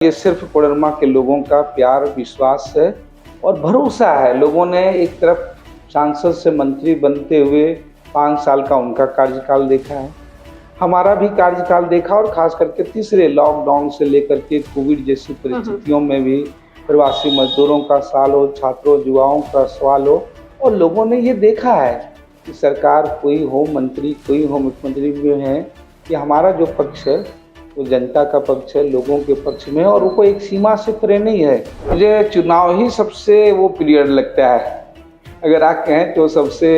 ये सिर्फ कोडरमा के लोगों का प्यार, विश्वास है और भरोसा है। लोगों ने एक तरफ सांसद से मंत्री बनते हुए 5 साल का उनका कार्यकाल देखा है, हमारा भी कार्यकाल देखा और ख़ास करके तीसरे लॉकडाउन से लेकर के कोविड जैसी परिस्थितियों में भी प्रवासी मज़दूरों का साल हो, छात्रों, युवाओं का सवाल हो और लोगों ने ये देखा है कि सरकार कोई हो मंत्री, कोई हो मुख्यमंत्री भी हैं कि हमारा जो पक्ष है वो जनता का पक्ष है, लोगों के पक्ष में और वो एक सीमा से परे नहीं है। मुझे चुनाव ही सबसे वो पीरियड लगता है, अगर आप कहें तो सबसे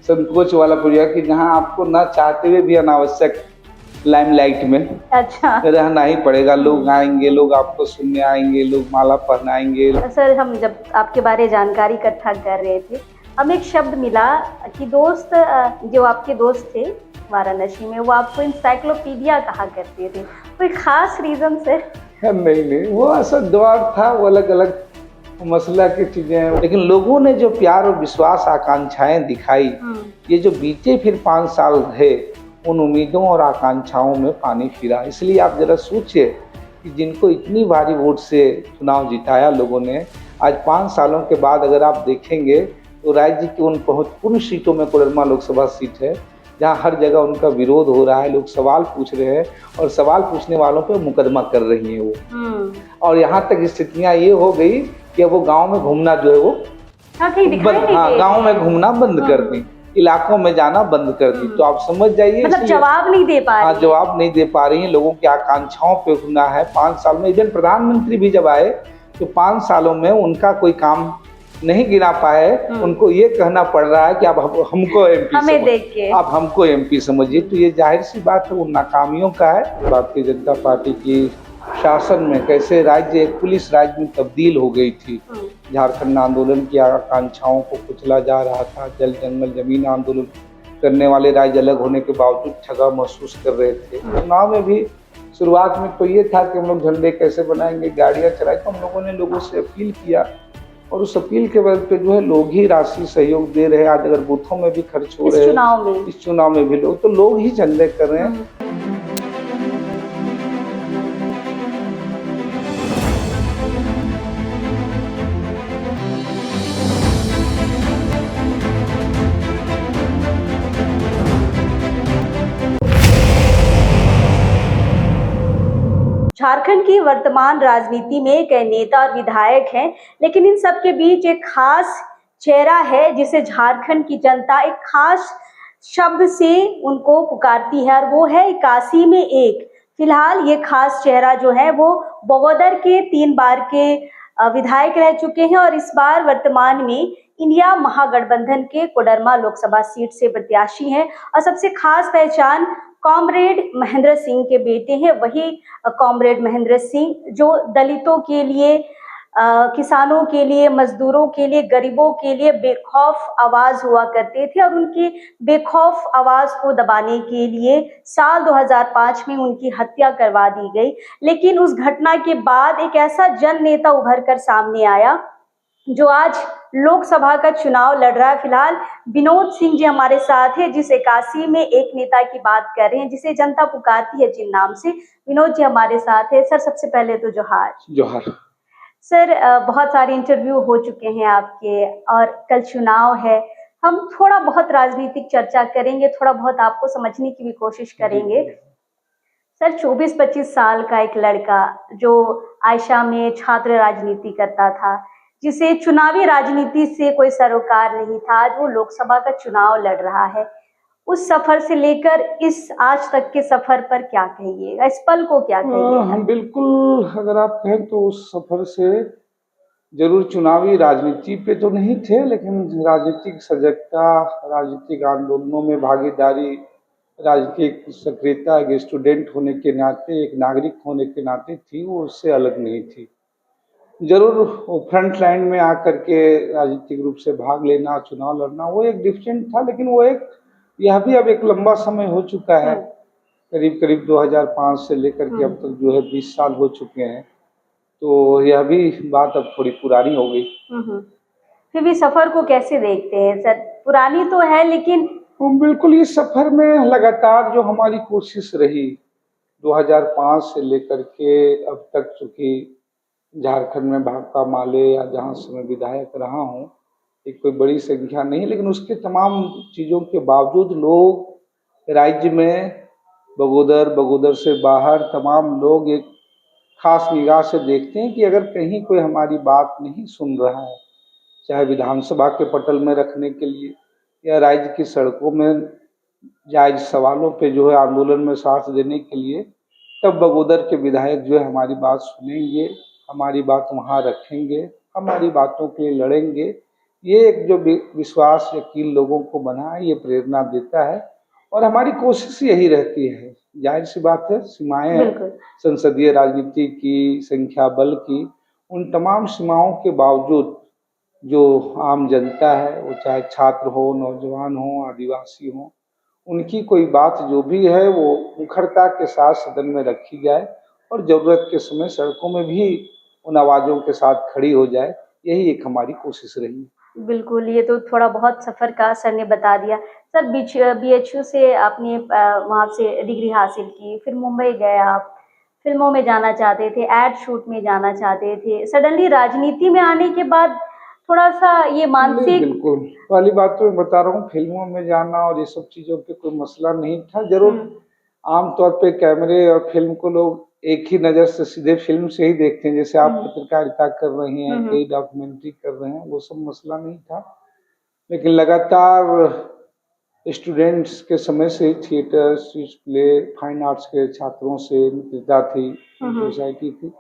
संकोच वाला पीरियड कि जहां आपको ना चाहते हुए भी अनावश्यक लाइमलाइट में रहना ही पड़ेगा। लोग आएंगे, लोग आपको सुनने आएंगे, लोग माला पहनाएंगे। सर, हम जब आपके बारे में जानकारी इकट्ठा कर रहे थे, हमें एक शब्द मिला कि दोस्त, जो आपके दोस्त थे वाराणसी में, वो आपको इंसाइक्लोपीडिया कहा करते थे। कोई खास रीजन से? नहीं, वो ऐसा दौर था, वो अलग अलग मसला की चीजें, लेकिन लोगों ने जो प्यार और विश्वास, आकांक्षाएं दिखाई, ये जो बीते फिर 5 साल रहे, उन उम्मीदों और आकांक्षाओं में पानी फिरा। इसलिए आप जरा सोचिए कि जिनको इतनी भारी वोट से चुनाव जिताया लोगों ने, आज 5 सालों के बाद अगर आप देखेंगे तो राज्य की उन महत्वपूर्ण सीटों में कोडरमा लोकसभा सीट है जहां हर जगह उनका विरोध हो रहा है, लोग सवाल पूछ रहे हैं और सवाल पूछने वालों पे मुकदमा कर रही हैं वो। और यहाँ तक स्थितियाँ ये हो गई कि वो गांव में घूमना जो है वो गांव में घूमना बंद कर दी, इलाकों में जाना बंद कर दी। तो आप समझ जाइए, मतलब जवाब नहीं दे पा रही। जवाब नहीं दे पा रही है, लोगों की आकांक्षाओं पे घूमना है। 5 साल में इवन प्रधानमंत्री भी जब आए तो 5 सालों में उनका कोई काम नहीं गिना पाए। उनको ये कहना पड़ रहा है कि आप हमको एमपी समझिए। तो ये जाहिर सी बात है वो नाकामियों का है। भारतीय जनता पार्टी की शासन में कैसे राज्य एक पुलिस राज्य में तब्दील हो गई थी। झारखंड आंदोलन की आकांक्षाओं को कुचला जा रहा था। जल जंगल जमीन आंदोलन करने वाले राज्य अलग होने के बावजूद ठगा महसूस कर रहे थे। चुनाव में भी शुरुआत में तो ये था कि हम लोग झंडे कैसे बनाएंगे, गाड़ियाँ चलाएं। तो हम लोगों ने लोगों से अपील किया और उस अपील के बल पे जो है लोग ही राशि सहयोग दे रहे हैं। आज अगर बूथों में भी खर्च हो रहे हैं, इस चुनाव में भी लोग ही झंडे कर रहे हैं। झारखंड की वर्तमान राजनीति में कई नेता और विधायक हैं, लेकिन इन सब के बीच एक खास चेहरा है जिसे झारखंड की जनता एक खास शब्द से उनको पुकारती है, और वो है 81 में एक। फिलहाल ये खास चेहरा जो है वो बगोदर के 3 बार के विधायक रह चुके हैं और इस बार वर्तमान में इंडिया महागठबंधन के कोडरमा लोकसभा सीट से प्रत्याशी हैं। और सबसे खास पहचान कॉमरेड महेंद्र सिंह के बेटे हैं। वही कॉमरेड महेंद्र सिंह जो दलितों के लिए, किसानों के लिए, मजदूरों के लिए, गरीबों के लिए बेखौफ आवाज हुआ करते थे और उनकी बेखौफ आवाज को दबाने के लिए साल 2005 में उनकी हत्या करवा दी गई। लेकिन उस घटना के बाद एक ऐसा जन नेता उभर कर सामने आया जो आज लोकसभा का चुनाव लड़ रहा है। फिलहाल विनोद सिंह जी हमारे साथ है, जिस 81 में एक नेता की बात कर रहे हैं, जिसे जनता पुकारती है जिन नाम से। विनोद जी हमारे साथ है। सर, सबसे पहले तो जोहार। सर, बहुत सारे इंटरव्यू हो चुके हैं आपके और कल चुनाव है। हम थोड़ा बहुत राजनीतिक चर्चा करेंगे, थोड़ा बहुत आपको समझने की भी कोशिश करेंगे। सर, 24-25 साल का एक लड़का जो आयशा में छात्र राजनीति करता था, जिसे चुनावी राजनीति से कोई सरोकार नहीं था, आज वो लोकसभा का चुनाव लड़ रहा है। उस सफर से लेकर इस आज तक के सफर पर क्या कहिएगा, इस पल को क्या कहिएगा? हम बिल्कुल, अगर आप कहें तो उस सफर से जरूर चुनावी राजनीति पे तो नहीं थे, लेकिन राजनीतिक सजगता, राजनीतिक आंदोलनों में भागीदारी, राजनीतिक सक्रियता एक स्टूडेंट होने के नाते, एक नागरिक होने के नाते थी, वो उससे अलग नहीं थी। जरूर वो फ्रंट लाइन में आकर के राजनीतिक रूप से भाग लेना, चुनाव लड़ना, वो एक डिफरेंट था। लेकिन वो यह भी अब एक लंबा समय हो चुका है, करीब 2005 से लेकर के अब तक जो है 20 साल हो चुके हैं। तो यह भी बात अब थोड़ी पुरानी हो गई। फिर भी सफर को कैसे देखते हैं सर? पुरानी तो है लेकिन बिल्कुल, इस सफर में लगातार जो हमारी कोशिश रही 2005 से लेकर के अब तक, चूँकि झारखंड में भाकपा माले या जहाँ से मैं विधायक रहा हूँ, एक कोई बड़ी संख्या नहीं, लेकिन उसके तमाम चीज़ों के बावजूद लोग राज्य में बगोदर, बगोदर से बाहर तमाम लोग एक खास निगाह से देखते हैं कि अगर कहीं कोई हमारी बात नहीं सुन रहा है, चाहे विधानसभा के पटल में रखने के लिए या राज्य की सड़कों में जायज सवालों पे जो है आंदोलन में साथ देने के लिए, तब बगोदर के विधायक जो है हमारी बात सुनेंगे, हमारी बात वहाँ रखेंगे, हमारी बातों के लिए लड़ेंगे। ये एक जो विश्वास यकीन लोगों को बना है, ये प्रेरणा देता है और हमारी कोशिश यही रहती है। जाहिर सी बात है, सीमाएं हैं संसदीय राजनीति की, संख्या बल की, उन तमाम सीमाओं के बावजूद जो आम जनता है, वो चाहे छात्र हो, नौजवान हो, आदिवासी हो, उनकी कोई बात जो भी है वो मुखरता के साथ सदन में रखी जाए और ज़रूरत के समय सड़कों में भी उन आवाज़ों के साथ खड़ी हो जाए। यही एक हमारी कोशिश रही है। बिल्कुल, ये तो थोड़ा बहुत सफ़र का सर ने बता दिया। सर बीएचयू से आपने वहाँ से डिग्री हासिल की, फिर मुंबई गए आप, फिल्मों में जाना चाहते थे, एड शूट में जाना चाहते थे। सडनली राजनीति में आने के बाद थोड़ा-सा ये मानसिक। बिल्कुल, पहली बात तो मैं बता रहा हूँ, फिल्मों में जाना और ये सब चीज़ों पे कोई मसला नहीं था। ज़रूर आम तौर पे कैमरे और फिल्म को लोग एक ही नज़र से सीधे फिल्म से ही देखते हैं, जैसे आप पत्रकारिता कर रही हैं, कई डॉक्यूमेंट्री कर रहे हैं, वो सब मसला नहीं था। लेकिन लगातार स्टूडेंट्स के समय से theatre, speech play, fine arts के छात्रों से मित्रता थी, सोसाइटी थी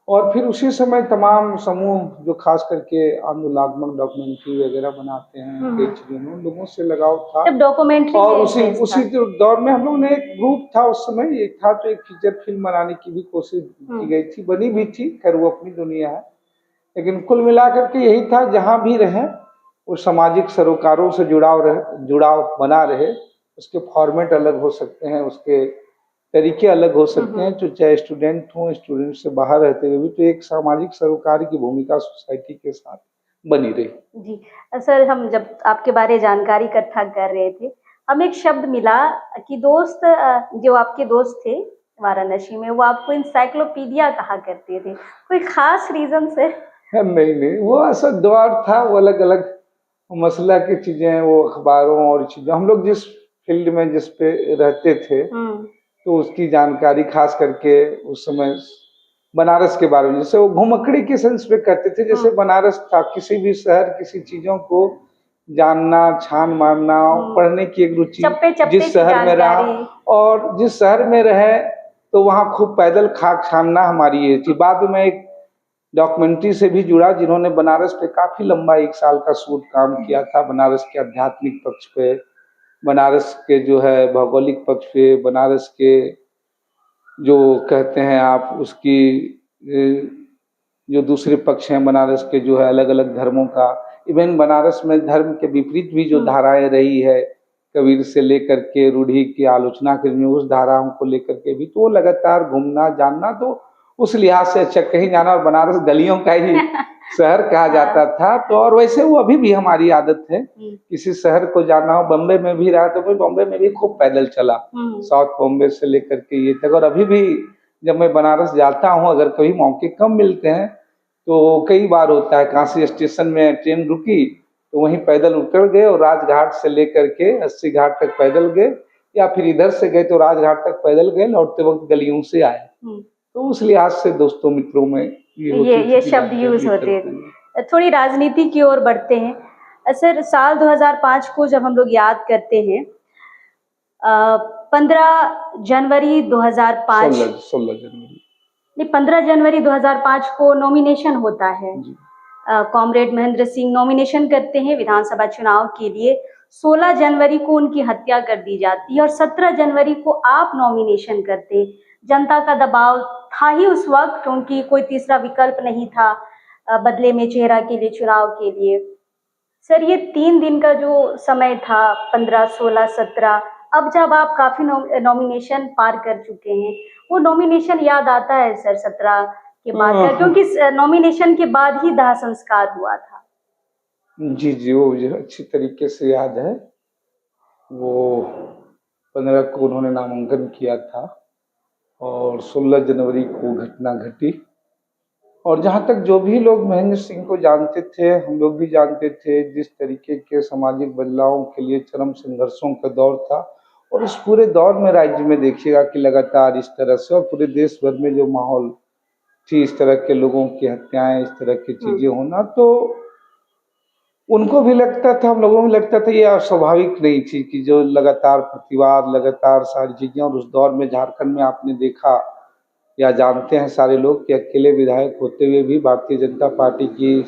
और फिर उसी समय तमाम समूह जो खास करके आंदोलनात्मक डॉक्यूमेंट्री वगैरह बनाते हैं, कई चीज़ों में उन लोगों से लगाव था। डॉक्यूमेंट्री और उसी दौर में हम लोग ने एक ग्रुप था उस समय, एक था तो एक फीचर फिल्म बनाने की भी कोशिश की गई थी, बनी भी थी, खैर वो अपनी दुनिया है। लेकिन कुल मिलाकर के यही था, जहाँ भी रहें वो सामाजिक सरोकारों से जुड़ाव बना रहे। उसके फॉर्मेट अलग हो सकते हैं, उसके तरीके अलग हो सकते हैं, तो चाहे स्टूडेंट हों, स्टूडेंट से बाहर रहते हुए भी तो एक सामाजिक सरोकार की भूमिका सोसाइटी के साथ बनी रही। जी सर, हम जब आपके बारे जानकारी इकट्ठा कर रहे थे, हमें एक शब्द मिला कि दोस्त, जो आपके दोस्त थे वाराणसी में, वो आपको इंसाइक्लोपीडिया कहा करते थे। कोई खास रीजन से? नहीं, वो ऐसा दौर था, वो अलग अलग मसला की चीजें, वो अखबारों और चीजें, हम लोग जिस फील्ड में जिस पे रहते थे तो उसकी जानकारी खास करके उस समय बनारस के बारे में, जैसे वो घुमक्कड़ी के सेंस पे करते थे, जैसे बनारस था, किसी भी शहर किसी चीजों को जानना, छान मारना, पढ़ने की एक रुचि जिस शहर में रहा और जिस शहर में रहे तो वहाँ खूब पैदल खाक छानना हमारी ये थी। बाद में एक डॉक्यूमेंट्री से भी जुड़ा, जिन्होंने बनारस पे काफी लंबा 1 साल का शूट काम किया था, बनारस के आध्यात्मिक पक्ष पे, बनारस के जो है भौगोलिक पक्ष पे, बनारस के जो कहते हैं आप उसकी जो दूसरे पक्ष हैं बनारस के, जो है अलग अलग धर्मों का, इवन बनारस में धर्म के विपरीत भी जो धाराएं रही है, कबीर से लेकर के रूढ़ी की आलोचना करनी, उस धाराओं को लेकर के भी तो लगातार घूमना जानना, तो उस लिहाज से अच्छा कहीं जाना, और बनारस गलियों का ही शहर कहा जाता था। तो और वैसे वो अभी भी हमारी आदत है, किसी शहर को जाना हो, बम्बई में भी रहा तो मैं बम्बई में भी खूब पैदल चला, साउथ बॉम्बे से लेकर के ये तक। और अभी भी जब मैं बनारस जाता हूँ, अगर कभी मौके कम मिलते हैं तो कई बार होता है, काशी स्टेशन में ट्रेन रुकी तो वहीं पैदल उतर गए और राजघाट से लेकर के 80 घाट तक पैदल गए, या फिर इधर से गए तो राजघाट तक पैदल गए, लौटते वक्त गलियों से आए। तो उस लिहाज से दोस्तों मित्रों में ये शब्द यूज होते हैं। थोड़ी राजनीति की ओर बढ़ते हैं सर। साल 2005 को जब हम लोग याद करते हैं, 15 जनवरी 2005 16 जनवरी नहीं 15 जनवरी 2005 को नॉमिनेशन होता है। कॉमरेड महेंद्र सिंह नॉमिनेशन करते हैं विधानसभा चुनाव के लिए। 16 जनवरी को उनकी हत्या कर दी जाती है और 17 जनवरी को आप नॉमिनेशन करते हैं। जनता का दबाव था ही उस वक्त, क्योंकि कोई तीसरा विकल्प नहीं था बदले में चेहरा के लिए, चुनाव के लिए। सर, ये 3 दिन का जो समय था, 15, 16, 17, अब जब आप काफी नॉमिनेशन पार कर चुके हैं, वो नॉमिनेशन याद आता है सर 17 के बाद का, क्योंकि नॉमिनेशन के बाद ही दाह संस्कार हुआ था। जी, वो मुझे अच्छी तरीके से याद है। वो 15 को उन्होंने नामांकन किया था और 16 जनवरी को घटना घटी। और जहाँ तक जो भी लोग महेंद्र सिंह को जानते थे, हम लोग भी जानते थे, जिस तरीके के सामाजिक बदलावों के लिए चरम संघर्षों का दौर था, और इस पूरे दौर में राज्य में देखिएगा कि लगातार इस तरह से और पूरे देश भर में जो माहौल थी, इस तरह के लोगों की हत्याएं, इस तरह की चीजें होना, तो उनको भी लगता था, हम लोगों को भी लगता था ये अस्वाभाविक नहीं थी कि जो लगातार प्रतिवाद, लगातार सारी चीजें। और उस दौर में झारखंड में आपने देखा या जानते हैं सारे लोग कि अकेले विधायक होते हुए भी भारतीय जनता पार्टी की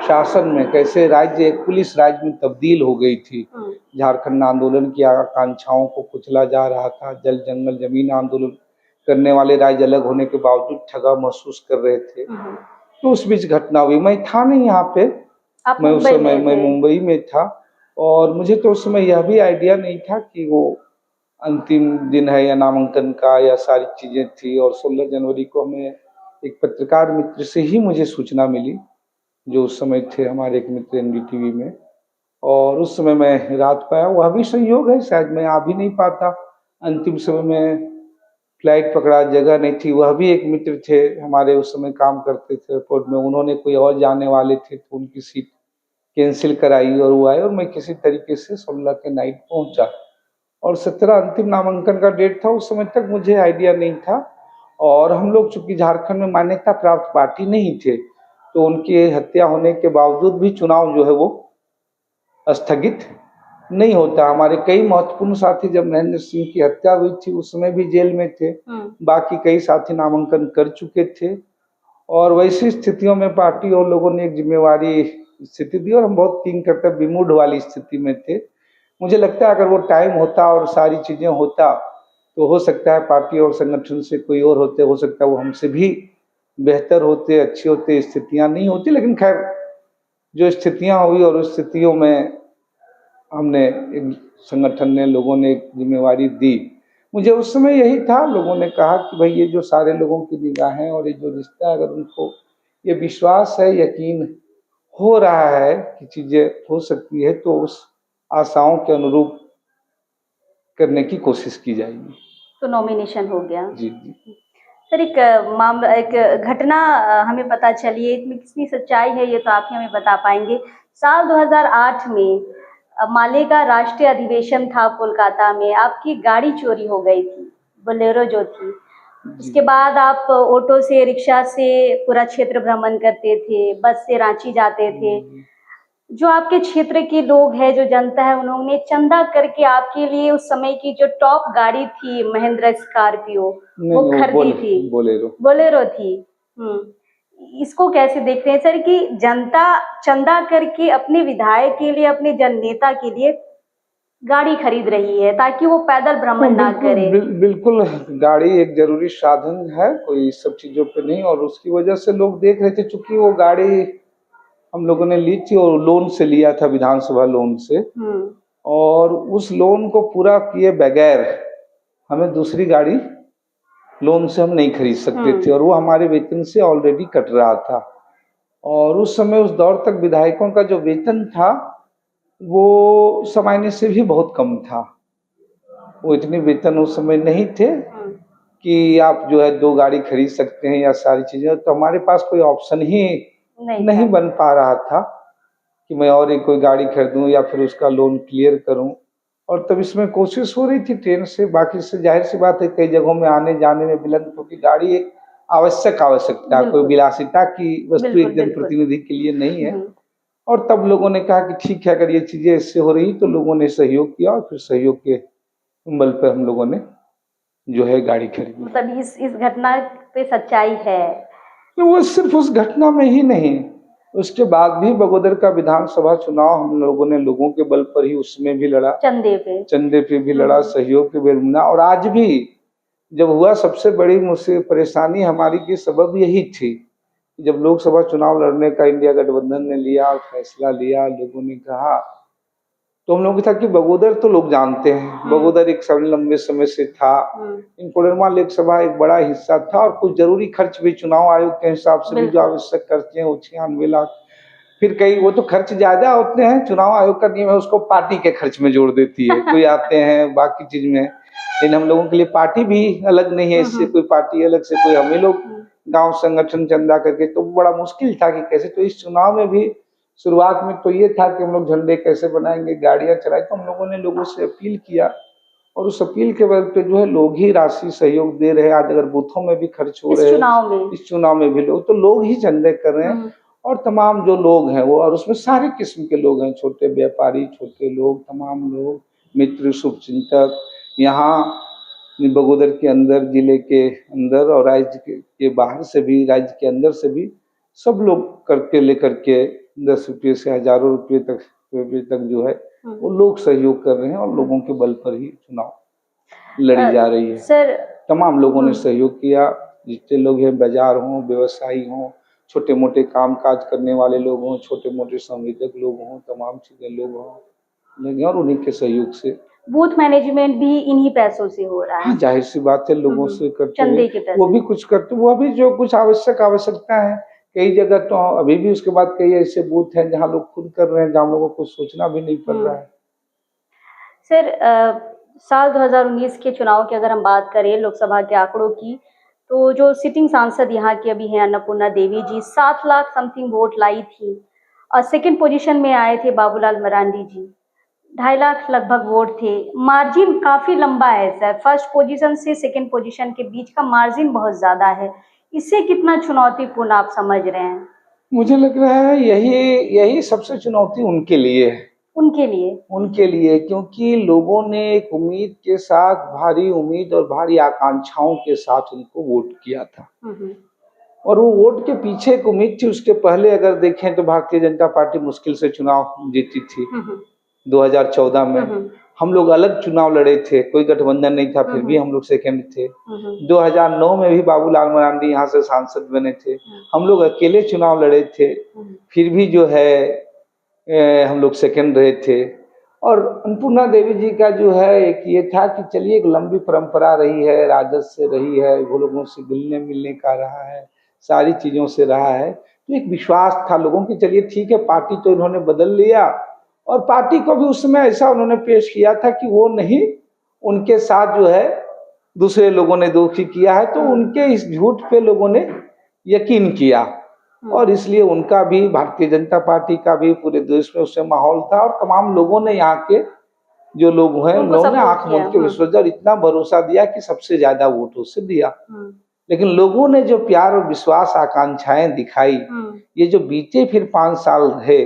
शासन में कैसे राज्य एक पुलिस राज्य में तब्दील हो गई थी। झारखंड आंदोलन की आकांक्षाओं को कुचला जा रहा था। जल जंगल जमीन आंदोलन करने वाले राज्य अलग होने के बावजूद ठगा महसूस कर रहे थे। तो उस बीच घटना हुई। मैं था नहीं यहाँ पे, मैं उस समय मैं मुंबई में था, और मुझे तो उस समय यह भी आइडिया नहीं था कि वो अंतिम दिन है या नामांकन का, या सारी चीजें थी। और 16 जनवरी को हमें एक पत्रकार मित्र से ही मुझे सूचना मिली, जो उस समय थे हमारे एक मित्र एनडीटीवी में, और उस समय मैं रात को आया। वह भी संयोग है, शायद मैं आ भी नहीं पाता। अंतिम समय में फ्लाइट पकड़ा, जगह नहीं थी। वह भी एक मित्र थे हमारे, उस समय काम करते थे एयरपोर्ट में, उन्होंने कोई और जाने वाले थे तो उनकी सीट कैंसिल कराई और वो आए, और मैं किसी तरीके से 16 के नाइट पहुंचा। और 17 अंतिम नामांकन का डेट था। उस समय तक मुझे आइडिया नहीं था, और हम लोग चूंकि झारखंड में मान्यता प्राप्त पार्टी नहीं थे, तो उनकी हत्या होने के बावजूद भी चुनाव जो है वो स्थगित नहीं होता। हमारे कई महत्वपूर्ण साथी, जब महेंद्र सिंह की हत्या हुई थी उस समय भी जेल में थे, बाकी कई साथी नामांकन कर चुके थे। और वैसी स्थितियों में पार्टी और लोगों ने एक जिम्मेवारी स्थिति दी, और हम बहुत तीन कर्तव्य विमूढ़ वाली स्थिति में थे। मुझे लगता है अगर वो टाइम होता और सारी चीजें होता, तो हो सकता है पार्टी और संगठन से कोई और होते, हो सकता है वो हमसे भी बेहतर होते, अच्छे होते, स्थितियां नहीं होती। लेकिन खैर, जो स्थितियां हुई और उस स्थितियों में हमने एक संगठन ने, लोगों ने एक जिम्मेवारी दी। मुझे उस समय यही था, लोगों ने कहा कि भाई ये जो सारे लोगों की निगाहें और ये जो रिश्ता, अगर उनको ये विश्वास है, यकीन हो रहा है कि चीजें हो सकती है, तो उस आशाओं के अनुरूप करने की कोशिश की जाएगी। तो नॉमिनेशन हो गया। जी जी सर, एक मामला, एक घटना हमें पता चली है, इसमें कितनी सच्चाई है ये तो आप ही हमें बता पाएंगे। साल 2008 में मालेगांव का राष्ट्रीय अधिवेशन था कोलकाता में, आपकी गाड़ी चोरी हो गई थी, बोलेरो जो थी। उसके बाद आप ऑटो से, रिक्शा से पूरा क्षेत्र भ्रमण करते थे, बस से रांची जाते थे। जो आपके क्षेत्र के लोग हैं, जो जनता है, उन्होंने चंदा करके आपके लिए उस समय की जो टॉप गाड़ी थी महिंद्रा स्कॉर्पियो, वो खरीदी थी, बोलेरो थी। इसको कैसे देखते हैं सर कि जनता चंदा करके अपने विधायक के लिए, अपने जननेता के लिए गाड़ी खरीद रही है ताकि वो पैदल भ्रमण ना करे? बिल्कुल, गाड़ी एक जरूरी साधन है, कोई सब चीजों पे नहीं। और उसकी वजह से लोग देख रहे थे, चूंकि वो गाड़ी हम लोगों ने ली थी और लोन से लिया था, विधानसभा लोन से, और उस लोन को पूरा किए बगैर हमें दूसरी गाड़ी लोन से हम नहीं खरीद सकते थे, और वो हमारे वेतन से ऑलरेडी कट रहा था। और उस समय, उस दौर तक विधायकों का जो वेतन था वो सामान्य से भी बहुत कम था। वो इतने वेतन उस समय नहीं थे कि आप जो है 2 गाड़ी खरीद सकते हैं या सारी चीजें। तो हमारे पास कोई ऑप्शन ही नहीं बन पा रहा था कि मैं और एक कोई गाड़ी खरीदूं या फिर उसका लोन क्लियर करूं। और तब इसमें कोशिश हो रही थी ट्रेन से। बाकी से जाहिर सी बात है, कई जगहों में आने जाने में विलंब, क्योंकि गाड़ी एक आवश्यकता, कोई विलासिता की वस्तु एक जनप्रतिनिधि के लिए नहीं है। और तब लोगों ने कहा कि ठीक है, अगर ये चीजें इससे हो रही तो लोगों ने सहयोग किया, और फिर सहयोग के बल पर हम लोगों ने जो है गाड़ी खरीदी। मतलब इस घटना पे सच्चाई है? वो सिर्फ उस घटना में ही नहीं, उसके बाद भी बगोदर का विधानसभा चुनाव हम लोगों ने लोगों के बल पर ही उसमें भी लड़ा, चंदे पे भी लड़ा, सहयोग के बेलमुना। और आज भी जब हुआ, सबसे बड़ी मुझसे परेशानी हमारी की सबब यही थी, जब लोकसभा चुनाव लड़ने का इंडिया गठबंधन ने लिया, फैसला लिया, लोगों ने कहा, तो हम लोगों को था कि बगोदर तो लोग जानते हैं, बगोदर एक लंबे समय से था, इन कोडरमा लोकसभा एक बड़ा हिस्सा था, और कुछ जरूरी खर्च भी चुनाव आयोग के हिसाब से भी जो आवश्यक खर्चे हैं वो 96 लाख, फिर कई वो तो खर्च ज्यादा होते हैं, चुनाव आयोग का नियम है उसको पार्टी के खर्च में जोड़ देती है, कोई आते हैं बाकी चीज में। लेकिन हम लोगों के लिए पार्टी भी अलग नहीं है, इससे कोई पार्टी अलग से कोई, हमें लोग गांव संगठन चंदा करके, तो बड़ा मुश्किल था कि कैसे। तो इस चुनाव में भी शुरुआत में तो ये था कि हम लोग झंडे कैसे बनाएंगे, गाड़ियां चलाए, तो हम लोगों ने लोगों से अपील किया और उस अपील के बल पे जो है लोग ही राशि सहयोग दे रहे हैं। आज अगर बूथों में भी खर्च हो रहे हैं, इस चुनाव में भी लोग ही चंदे कर रहे हैं। और तमाम जो लोग हैं वो, और उसमें सारे किस्म के लोग हैं, छोटे व्यापारी, छोटे लोग, तमाम लोग, मित्र, शुभचिंतक, यहाँ बगोदर के अंदर, जिले के अंदर और राज्य के बाहर से भी, राज्य के अंदर से भी सब लोग करके लेकर के 10 रुपये से हजारों रुपये तक जो है वो लोग सहयोग कर रहे हैं और लोगों के बल पर ही चुनाव लड़ी जा रही है। सर, तमाम लोगों ने सहयोग किया, जितने लोग हैं, बाजार हों, व्यवसायी हों, छोटे मोटे काम काज करने वाले लोग हों, छोटे मोटे संवेदक लोग हों, तमाम चीजें लोग हों, और उन्हीं के सहयोग से बूथ मैनेजमेंट भी इन्हीं पैसों से हो रहा है। हाँ, जाहिर सी बात है, लोगों से करते चंदे के पैसे, वो भी कुछ करते, वो अभी जो कुछ आवश्यकता है, कई जगह तो अभी भी उसके बाद कई ऐसे बूथ हैं जहाँ लोग खुद कर रहे हैं, जहाँ लोगों को सोचना भी नहीं पड़ रहा है। सर, साल 2019 के चुनाव की अगर हम बात करें, लोकसभा के आंकड़ों की, तो जो सिटिंग सांसद यहाँ की अभी हैं अन्नपूर्णा देवी जी, 7 लाख समथिंग वोट लाई थी और सेकंड पोजीशन में आए थे बाबूलाल मरांडी जी, 2.5 लाख लगभग वोट थे। मार्जिन काफी लंबा है सर, फर्स्ट पोजीशन से सेकंड पोजीशन के बीच का मार्जिन बहुत ज्यादा है। इससे कितना चुनौतीपूर्ण आप समझ रहे हैं? मुझे लग रहा है यही सबसे चुनौती उनके लिए है। उनके लिए, क्योंकि लोगों ने एक उम्मीद के साथ, भारी उम्मीद और भारी आकांक्षाओं के साथ उनको वोट किया था, और वो वोट के पीछे एक उम्मीद थी। उसके पहले अगर देखें तो भारतीय जनता पार्टी मुश्किल से चुनाव जीती थी। 2014 में हम लोग अलग चुनाव लड़े थे, कोई गठबंधन नहीं था, फिर भी हम लोग सेकंड थे। 2009 में भी बाबूलाल मरांडी यहाँ से सांसद बने थे, हम लोग अकेले चुनाव लड़े थे, फिर भी जो है हम लोग सेकंड रहे थे। और अन्नपूर्णा देवी जी का जो है एक ये था कि चलिए, एक लंबी परंपरा रही है, राजद से रही है, वो लोगों से मिलने मिलने का रहा है, सारी चीज़ों से रहा है, तो एक विश्वास था लोगों की, चलिए ठीक है, पार्टी तो इन्होंने बदल लिया। और पार्टी को भी उस समय ऐसा उन्होंने पेश किया था कि वो नहीं, उनके साथ जो है दूसरे लोगों ने दोषी किया है, तो उनके इस झूठ पे लोगों ने यकीन किया, और इसलिए उनका भी, भारतीय जनता पार्टी का भी पूरे देश में उससे माहौल था, और तमाम लोगों ने, यहाँ के जो लोग हैं, लोगों ने आंख मूंद के विश्वास और इतना भरोसा दिया कि सबसे ज्यादा वोट उससे दिया। लेकिन लोगों ने जो प्यार और विश्वास, आकांक्षाएं दिखाई, ये जो बीते फिर 5 साल रहे,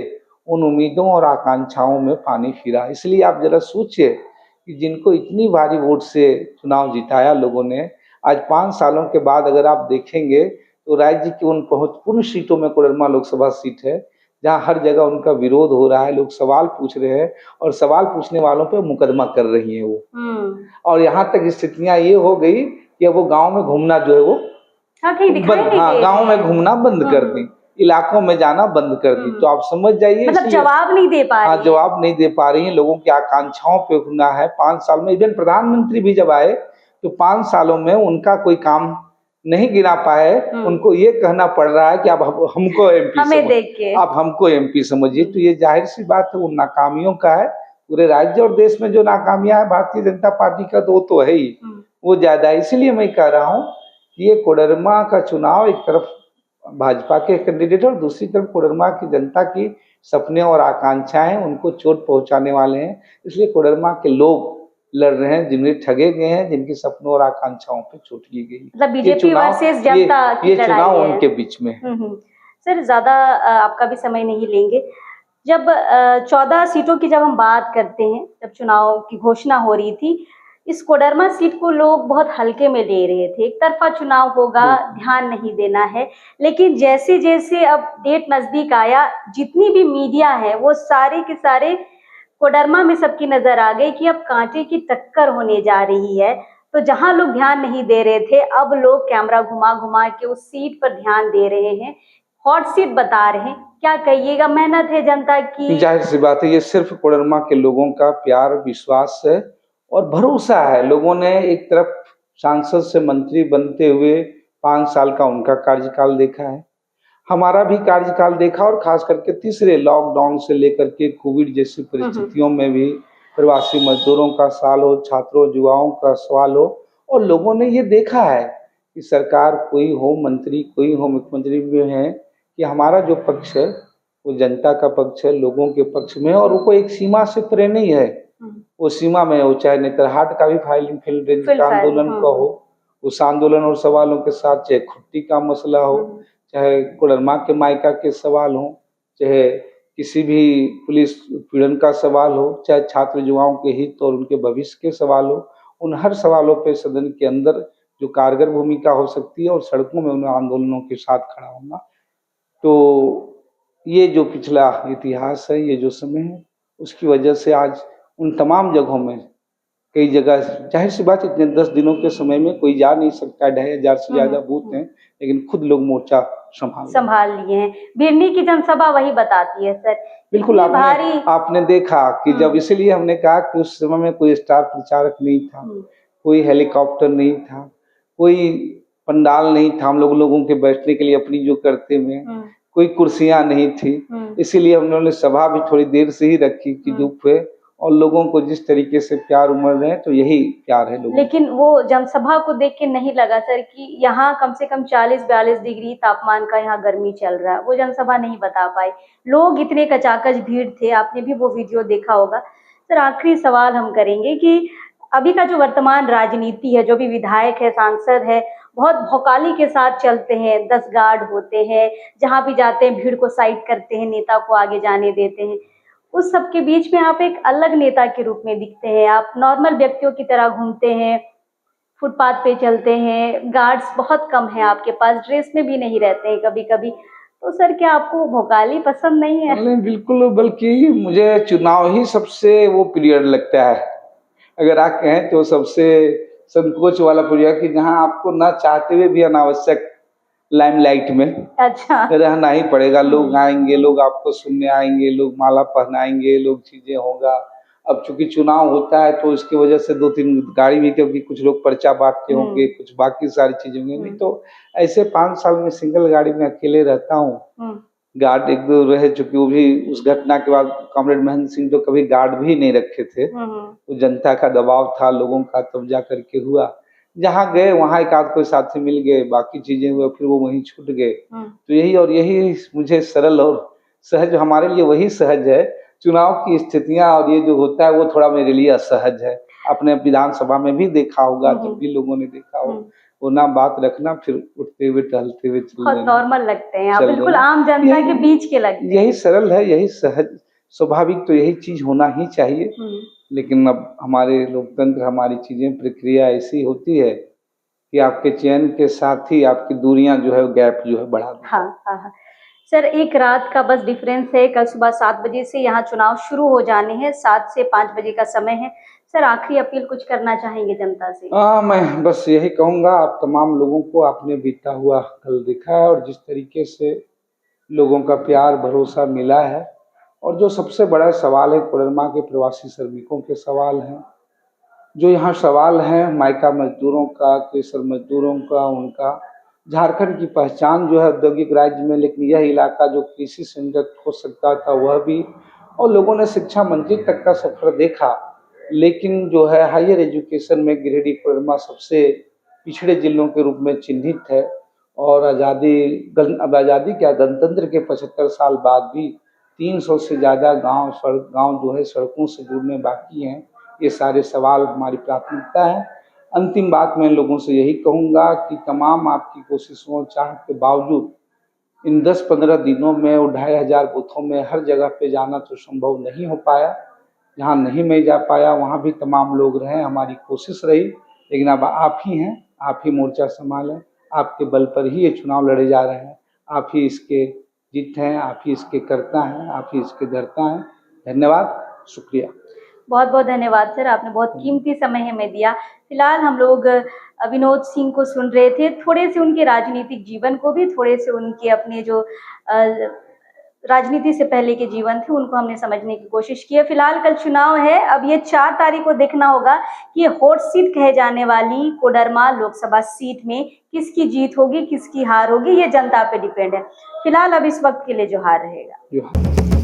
उन उम्मीदों और आकांक्षाओं में पानी फिरा। इसलिए आप जरा सोचिए कि जिनको इतनी भारी वोट से चुनाव जिताया लोगों ने, आज 5 सालों के बाद अगर आप देखेंगे तो राज्य की उन महत्वपूर्ण सीटों में कोडरमा लोकसभा सीट है, जहां हर जगह उनका विरोध हो रहा है, लोग सवाल पूछ रहे हैं, और सवाल पूछने वालों पे मुकदमा कर रही हैं वो। और यहाँ तक स्थितियां ये हो गई कि वो गांव में घूमना जो है वो गांव में घूमना बंद कर दी, इलाकों में जाना बंद कर दी। तो आप समझ जाइए, मतलब जवाब नहीं दे पा रही। हाँ, जवाब नहीं दे पा रही है, लोगों की आकांक्षाओं पे उठना है। 5 साल में इवन प्रधानमंत्री भी जब आए तो 5 सालों में उनका कोई काम नहीं गिना पाए, उनको ये कहना पड़ रहा है कि आप हमको एमपी आप हमको एमपी समझिए। तो ये जाहिर सी बात है, उन नाकामियों का है। पूरे राज्य और देश में जो नाकामियां है भारतीय जनता पार्टी का, तो है ही, वो ज्यादा। इसलिए मैं कह रहा हूँ कि ये कोडरमा का चुनाव, एक तरफ भाजपा के कैंडिडेट और दूसरी तरफ कोडरमा की जनता की सपने और आकांक्षाएं उनको चोट पहुंचाने वाले हैं। इसलिए कोडरमा के लोग लड़ रहे हैं, जिन्हें ठगे गए हैं, जिनकी सपनों और आकांक्षाओं पे चोट की गई। मतलब बीजेपी वर्सेस जनता की लड़ाई है। चुनाव उनके बीच में। सर, ज्यादा आपका भी समय नहीं लेंगे। जब 14 सीटों की जब हम बात करते हैं, जब चुनाव की घोषणा हो रही थी, इस कोडरमा सीट को लोग बहुत हल्के में ले रहे थे, एक तरफा चुनाव होगा, ध्यान नहीं देना है। लेकिन जैसे जैसे अब डेट नजदीक आया, जितनी भी मीडिया है वो सारे के सारे कोडरमा में सबकी नजर आ गई कि अब कांटे की टक्कर होने जा रही है। तो जहां लोग ध्यान नहीं दे रहे थे, अब लोग कैमरा घुमा घुमा के उस सीट पर ध्यान दे रहे हैं, हॉट सीट बता रहे हैं। क्या कहिएगा, मेहनत है जनता की? जाहिर सी बात है, ये सिर्फ कोडरमा के लोगों का प्यार, विश्वास है और भरोसा है। लोगों ने एक तरफ सांसद से मंत्री बनते हुए 5 साल का उनका कार्यकाल देखा है, हमारा भी कार्यकाल देखा, और खास करके तीसरे लॉकडाउन से लेकर के कोविड जैसी परिस्थितियों में भी प्रवासी मजदूरों का सवाल हो, छात्रों युवाओं का सवाल हो, और लोगों ने ये देखा है कि सरकार कोई हो, मंत्री कोई हो, मुख्यमंत्री भी हैं, कि हमारा जो पक्ष है वो जनता का पक्ष है, लोगों के पक्ष में है, और वो कोई एक सीमा से परे नहीं है। वो सीमा में हो, चाहे नेतरहाट का भी फाइलिंग फील्ड रेंज का आंदोलन का हो, उस आंदोलन और सवालों के साथ, चाहे खुट्टी का मसला हो, चाहे कोडरमा के मायका के सवाल हो, चाहे किसी भी पुलिस उत्पीड़न का सवाल हो, चाहे छात्र युवाओं के हित और उनके भविष्य के सवाल हो, उन हर सवालों पे सदन के अंदर जो कारगर भूमिका हो सकती है और सड़कों में उन आंदोलनों के साथ खड़ा होना। तो ये जो पिछला इतिहास है, ये जो समय है, उसकी वजह से आज उन तमाम जगहों में कई जगह, जाहिर सी बात, इतने 10 दिनों के समय में कोई जा नहीं सकता, 2,500 से ज़्यादा बूथ हैं, लेकिन खुद लोग मोर्चा संभाल लिए हैं। बिरनी की जनसभा वही बताती है सर। बिल्कुल, आपने देखा कि जब, इसीलिए हमने कहा कि उस समय में कोई स्टार प्रचारक नहीं था, कोई हेलीकॉप्टर नहीं था, कोई पंडाल नहीं था हम लोगों के बैठने के लिए अपनी जो करते हुए, कोई कुर्सियां नहीं थी, इसीलिए हम लोगों ने सभा भी थोड़ी देर से ही रखी कि धूप है, और लोगों को जिस तरीके से प्यार उमड़ रहे हैं, तो यही प्यार है लोगों। लेकिन वो जनसभा को देख के नहीं लगा सर कि यहाँ कम से कम 40-42 डिग्री तापमान का यहाँ गर्मी चल रहा है, वो जनसभा नहीं बता पाई। लोग इतने कचाकच भीड़ थे, आपने भी वो वीडियो देखा होगा। सर आखिरी सवाल हम करेंगे कि अभी का जो वर्तमान राजनीति है, जो भी विधायक है, सांसद है, बहुत भौकाली के साथ चलते हैं, 10 गार्ड होते हैं, जहाँ भी जाते हैं भीड़ को साइड करते हैं, नेता को आगे जाने देते हैं। उस सब के बीच में आप एक अलग नेता के रूप में दिखते हैं। आप नॉर्मल व्यक्तियों की तरह घूमते हैं, फुटपाथ पे चलते हैं, गार्ड्स बहुत कम हैं आपके पास, ड्रेस में भी नहीं रहते हैं कभी-कभी। तो सर क्या आपको भौकाली पसंद नहीं है? नहीं, बिल्कुल, बल्कि मुझे चुनाव ही सबसे वो पीरियड लगता है, अगर आप कहें तो सबसे संकोच वाला पीरियड, कि जहाँ आपको ना चाहते हुए भी अनावश्यक लाइमलाइट में रहना ही पड़ेगा। लोग आएंगे, लोग आपको सुनने आएंगे, लोग माला पहनाएंगे, लोग चीजें होगा। अब चूंकि चुनाव होता है तो इसकी वजह से 2-3 गाड़ी भी, क्योंकि कुछ लोग पर्चा बांटते होंगे, कुछ बाकी सारी चीजें होंगी। नहीं तो ऐसे 5 साल में सिंगल गाड़ी में अकेले रहता हूँ। गार्ड 1-2 रहे, चूंकि वो भी उस घटना के बाद कॉमरेड महेंद्र सिंह तो कभी गार्ड भी नहीं रखे थे, वो जनता का दबाव था, लोगों का, तब जा करके हुआ। जहाँ गए वहाँ एक आध कोई साथी मिल गए, बाकी चीजें हुए, फिर वो वहीं छूट गए। तो यही मुझे सरल और सहज, हमारे लिए वही सहज है। चुनाव की स्थितियां और ये जो होता है वो थोड़ा मेरे लिए असहज है। अपने विधानसभा में भी देखा होगा, जब भी लोगों ने देखा हो, वो ना बात रखना, फिर उठते हुए टहलते हुए बहुत नॉर्मल लगते हैं आप, बिल्कुल आम जनता के बीच के लगते हैं। यही सरल है, यही सहज, स्वाभाविक, तो यही चीज होना ही चाहिए। लेकिन अब हमारे लोकतंत्र, हमारी चीजें, प्रक्रिया ऐसी होती है कि आपके चयन के साथ ही आपकी दूरियां जो है, गैप जो है, बढ़ा देती है। हाँ। सर एक रात का बस डिफरेंस है, कल सुबह 7 बजे से यहाँ चुनाव शुरू हो जाने हैं, 7 से 5 बजे का समय है। सर आखिरी अपील कुछ करना चाहेंगे जनता से? मैं बस यही कहूँगा, आप तमाम लोगों को आपने बीता हुआ कल देखा है, और जिस तरीके से लोगों का प्यार भरोसा मिला है, और जो सबसे बड़ा सवाल है कोडरमा के प्रवासी श्रमिकों के सवाल हैं, जो यहाँ सवाल हैं मायका मजदूरों का, केसर मजदूरों का, उनका, झारखंड की पहचान जो है औद्योगिक राज्य में, लेकिन यह इलाका जो कृषि सेंटर हो सकता था वह भी, और लोगों ने शिक्षा मंत्री तक का सफर देखा, लेकिन जो है हायर एजुकेशन में गिरिडीह कोडरमा सबसे पिछड़े जिलों के रूप में चिन्हित है। और आज़ादी क्या, गणतंत्र के 75 साल बाद भी 300 से ज़्यादा गांव जो है सड़कों से जुड़ने बाकी हैं। ये सारे सवाल हमारी प्राथमिकता है। अंतिम बात मैं लोगों से यही कहूँगा कि तमाम आपकी कोशिशों चाह के बावजूद इन 10-15 दिनों में 2500 बूथों में हर जगह पे जाना तो संभव नहीं हो पाया। जहाँ नहीं मैं जा पाया वहाँ भी तमाम लोग रहे, हमारी कोशिश रही, लेकिन अब आप ही हैं, आप ही मोर्चा संभालें, आपके बल पर ही ये चुनाव लड़े जा रहे हैं, आप ही इसके जीत हैं, आप ही इसके कर्ता हैं, आप ही इसके धर्ता हैं। धन्यवाद, शुक्रिया। बहुत बहुत धन्यवाद सर, आपने बहुत कीमती समय हमें दिया। फिलहाल हम लोग विनोद सिंह को सुन रहे थे, थोड़े से उनके राजनीतिक जीवन को भी, थोड़े से उनके अपने जो राजनीति से पहले के जीवन थे उनको हमने समझने की कोशिश की है। फिलहाल कल चुनाव है, अब ये 4 तारीख को देखना होगा कि हॉट सीट कहे जाने वाली कोडरमा लोकसभा सीट में किसकी जीत होगी, किसकी हार होगी, ये जनता पे डिपेंड है। फिलहाल अब इस वक्त के लिए जोहार रहेगा।